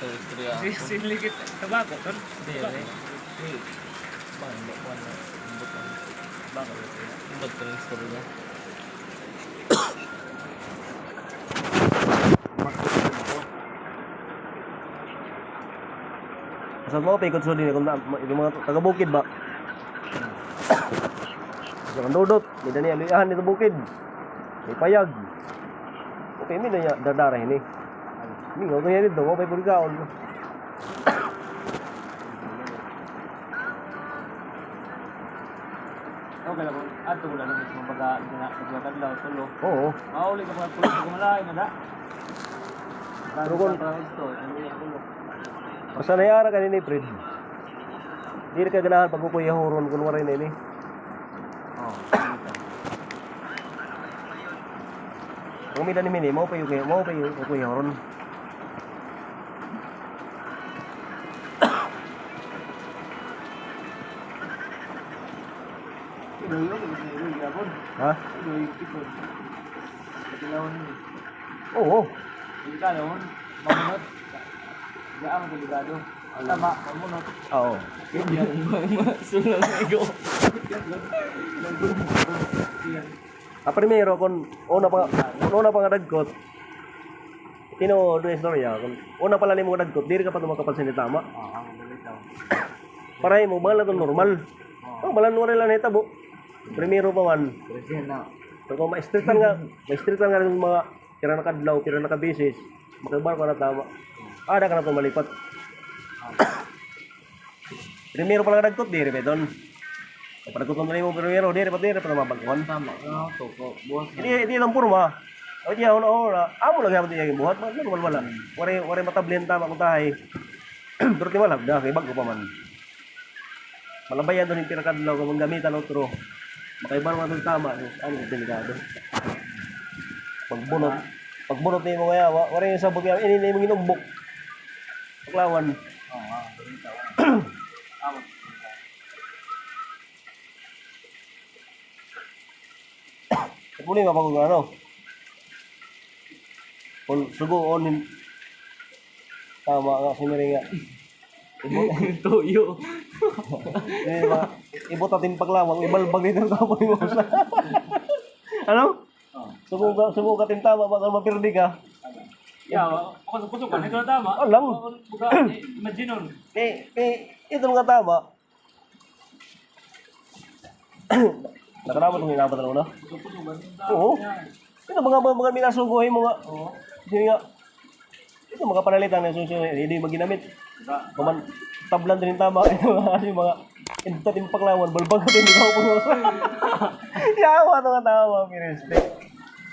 Ito, istorya ako. Silikit. Tabako, ton. Hindi, hindi. Bakit mo ko ano? Imbot ang Tabako. imbot ko ng istorya. Saan mo paikot sa din kung yung mga taga-bukid ba? Sa kandudot, may dani aluyahan dito bukid. May payag. Okay, may na dadara ini. May nga ganyan dito, may pulgaon. Okay lang. Ato ko lang ng mga baga na pagkakadlaw tulo. Oo. Mauli ka mga tulo ko malay na da. Pero kung- ito, ano yung tulo. Basta nayara ka ni Fred. Hindi ka ganahan pag kukuya huron kung waray na ini. Oh. Kung may dani mini, mau pa yung kuya huron. Ha? Oo. Delikado, mamunot. Diyan ang delikado. Tama, mamunot. Oo. Sulang na ikaw. Primero kung una pa nga dagkot. Tino do istorya kung una pala nimo dagkot, diri ka pa tumakapansin ni tama. Ang delikado. Para mo bala to normal. Oh, bala normal lang hitabo. Primero pa man. Present na. Pero kung ma-streetan nga yung mga pira na kadlaw, pira na kabisis, makabar ka na tama. Ada ka na itong malipat. Primero pa lang nagkot, diri ba doon? Kapag nagkot mo primero, diri pa na mabagkuhan. Tama. Ano to ko? Buwas na. Hindi lang purma. O diya, una, amo lang gamit niya yung buhat, wala. Wari matablin tama kung tahay. Pero di malag, kay bago pa man. Malabayan doon yung pira kadlaw, kung gamitan otro. Makaiba naman itong tama, ano delikado. Pagbunot niyo mo kaya, wala yung sabog yan, ini na yung inumbok. Paklawan. Oo, delikado. Amo. Muli nga pa kung ano. Kung suguon, tama nga, siniring nga. Tuyo. Ibot atin paglawang, ibalbag nito ang kapoy mo sa. Ano? Subukan atin tama, baka mapirdi ka. Ya, ako sa kan ito tama. Alam. Buka, imagine nun. Ito mga tama. Nakarama itong inabat na una? Oo. Ito mga minasuguhin mo nga. Hindi nga. Ito mga panalitan na susunod, hindi maginamit. Kuman, tablan din yung tama. Ito mga ito yung paklawan, balbag natin ikaw po. Yawa ito nga tama, piriste.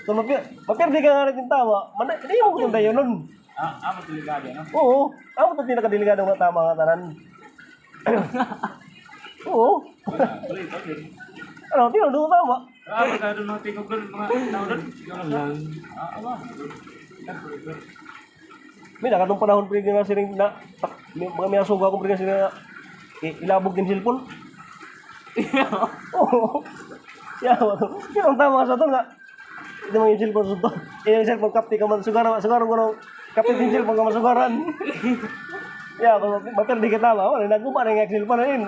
So, mapirdi ka nga rin yung tama. Hindi mo kutong dayo nun. Amo delikado, no? Oo. Ako ito pinakadelikado nga tama nga tanan. Oo. Ano, tinudong tama. Amo ka doon tingog doon mga tao doon. Amo. May nakatong panahon pa rin nga siring na mga minasuga akong pa rin nga siring na ilabog din silpon. Oo. Yawa to. Pero ang tama sa ito nga. Ito mga yung silpon sa ito. Yung silpon kapti ka man. Sugaran ko nung kapti din silpon ka man sugaran. Yawa, mapirdi ka tama. Wala, naguma na yung silpon na yun.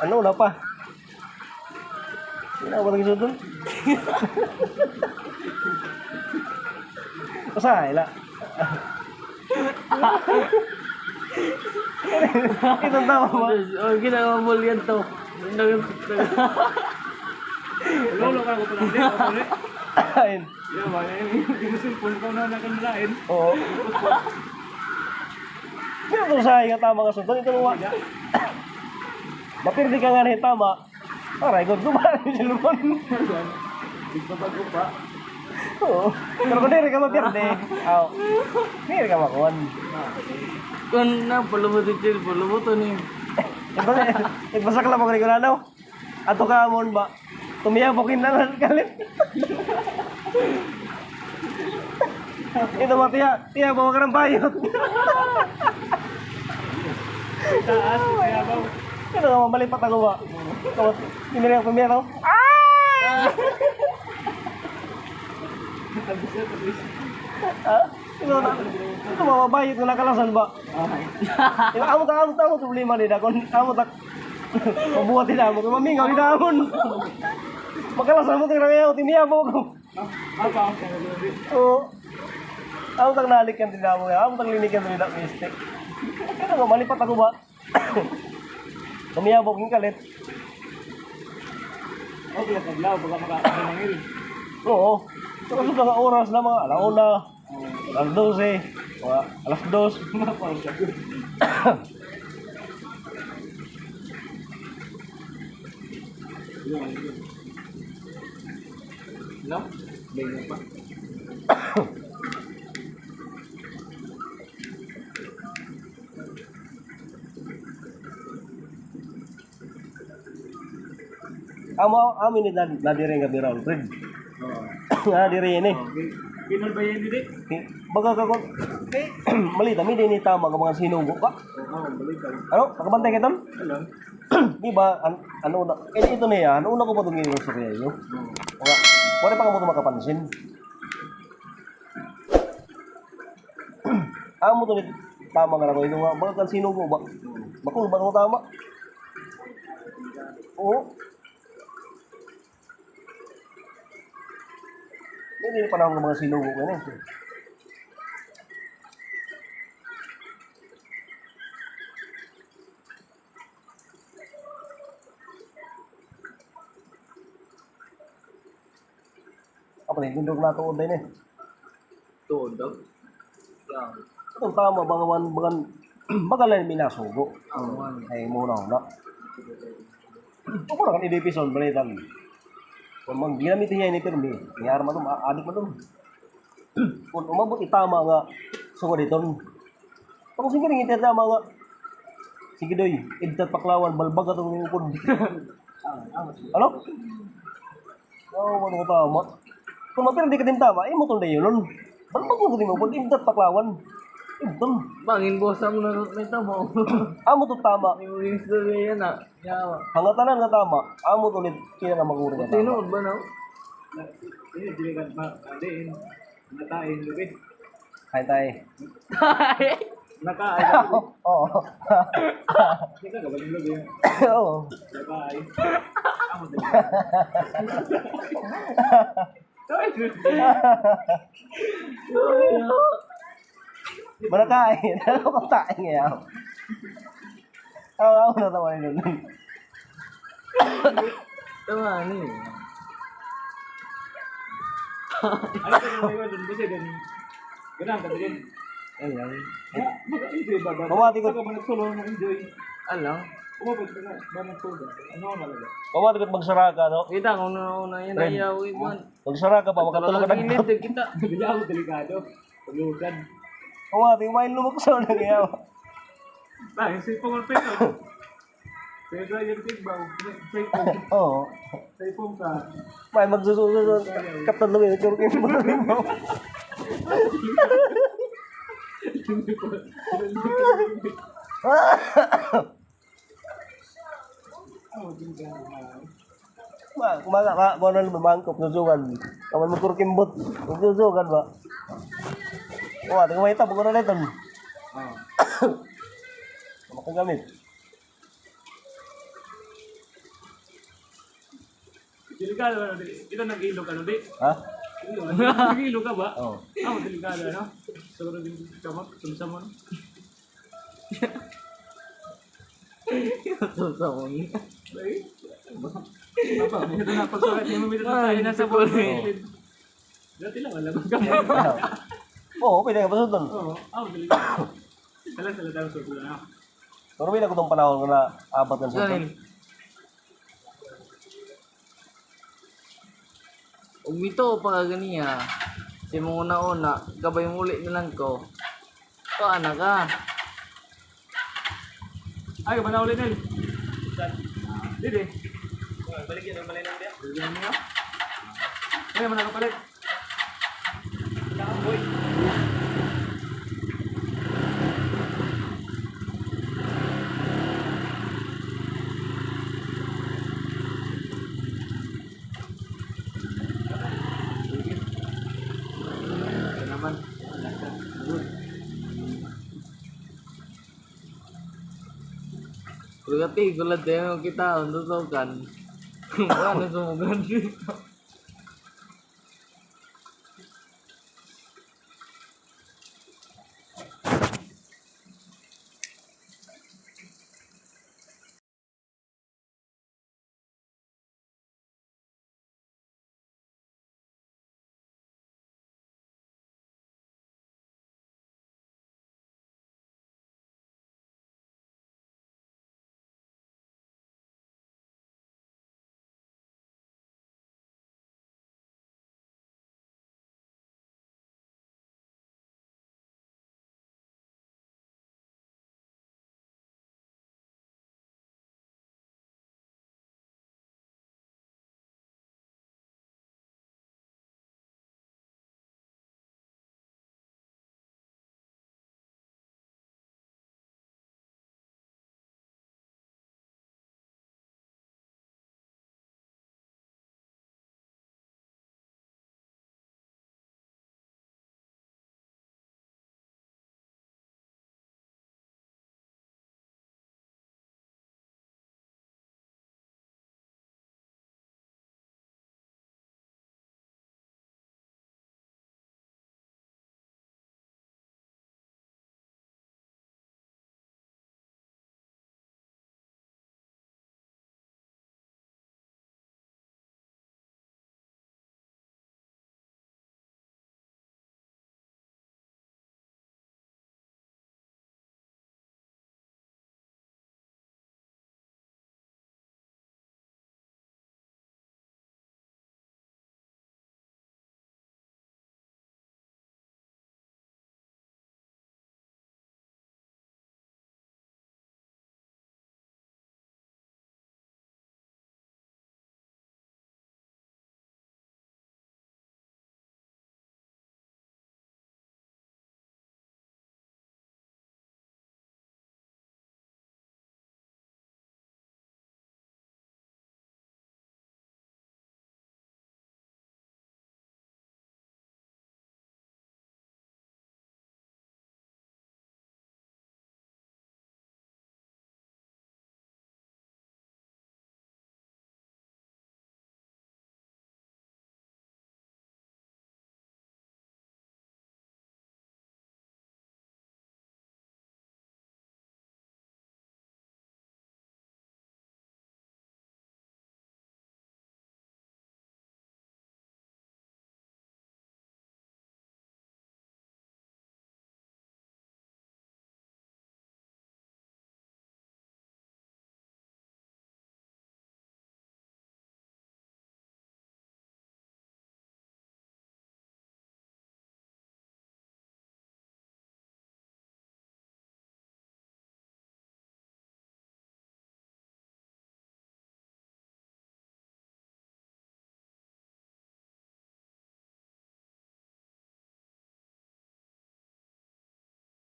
Ano na pa? Sinawa na yung ito. Usahay la. Itong tama ba? Oh, ginawa mo yan to. Lolo ka ko pa lang din. Ayun. Yeah, ba? Yung cellphone ko na nakanlain. Oo. Pero kung usahay nga tama ka sunod, ito mga mapirdi ka nga rin tama. Aray, good gumana yung silpon. Ipapag pa. Oo. Pero kung hindi ka mapirdi, hindi ka makuhan. Kung na, palumot yung chill, palumot ni. Nagbasak lang pag regulado. Ato ka amon ba? Tumiyabokin na lang kalit. Ito ba, tiya, bawa ka ng bayot. Taas, kaya ba? Ito ka, mabalipat ako ba? Pinili ako pumiyaro. Ah! Ha? Ito na. Ito mababayot nga nakalasan ba? Amo ka problema din ako. Amo tak mabuhat din amo. Mamingaw din amon. Makalasan mo tingnan ngayon. Tiniyabaw ko. Apa ang kaya Oo. Amo tak nalikan din amo. Amo tak linikan din ako mistake. Kaya nga malipat ako ba? Tumiyabaw kong kalit. Oh, pila taglaw baka maka-mangil. Oo. Ito kasi mga oras na mga alauna. Alas 12. Mga alas 2. Mapal ka. No? Bengong pa. Amin ni nadiri nga biraw, Fred. Oo. Nga diri ini. Pinol ba yan dito? Baga ka ko. Malita mi din ni tama ka mga sinugo ka. Oo, balik ka. Ano? Nakabantay ka ton? Alam. Di ba ano na ito niya, ano una ko pa tumingin sa kaya yo. Nga, wala pa ka mo makapansin. Amo to ni tama nga ko ito nga baga kan sinugo ba. Bakul ba mo tama? Oo. Hindi pa ng mga sinugo ko na. Apa nih, gundog na tuod din eh. Tuod daw. Yan. Itong tama, bangawan, bagalan minasugo. Awan. Ay, muna na. Ako na kan idipison, balitan. Kung mang ginamit niya ini pero may arma dum, adik mo dum. Kung umabot itama nga, suko dito. Tapos sige rin itama nga. Sige doy, idtat paklawan, balbag atong upod. Ano? Oo, ano ko tama. Kung mapira di ka din tama, mo tol na yun. Balbag mo din upod, idtat paklawan. Idton. Bangin bosa mo na may tamo. Amo to tama. Yung history yan ah. Yawa. Hangatanan nga tama, amo to ulit kina nga maguri nga tama. Tinuod ba na? Ini diligan pa. Adiin. Natain lubi. Hay tayo. Nakaay. Oo. Hindi ka gabaling lubi. Oo. Nakaay. Amo din. Barakain. Ano ko tayo ngayon? Ako na tawa nyo nun. Tama ni. Ano ka naman yun? Kasi ganun. Ganun ka din. Ayan. Mag-enjoy ba? Pamati ko. Pagka ba nagsulo na enjoy? Alam. Umabot ka na. Ba nagsulo? Ano ang malaga? Pamati ko't magsara ka, no? Kita kung una yan Friend. ayaw iban. Magsara ka pa, makatulog ka na. Kita. Bila ako delikado. Paglusan. Pamati, kumain lumuksaw na ngayon. Nah, si pengulpit ko. Pwede yung tigbaw. Oo. Sa ipong ka. May magsusunod. Kaptan nung yun, kurukin mo na rin mo. Kumaga ka, kung ano lumangkop, susugan. Kaman magkurukimbot, susugan ba? Oo, tingnan mo ito, pagkunan na ito. Makagamit. Delikado ano di? Ito nag-ilo ka no di? Ha? Nag-ilo ka ba? Oo. Ako delikado ano? Siguro din kamak, sumsam mo no? Sumsam mo ni? Apa? Ito na pagsukat niya mamita na tayo nasa buhay. Dati lang alam ka. Oo, pwede ka pa sa doon. Oo, ako delikado. Sala tayo sa buhay na. Pero may na ko itong panahon ko na abat ng sa doon. Umito pa ganiya. Si mga una-una, gabay muli na lang ko. Paano ka? Ay, ba na ulit nil? Didi. Balik yun, ang malay lang diya. Bigyan mo. Ay, man nakapalit. Boy. Berarti gulat dia kita untuk tahu kan. Wala sumugan dito.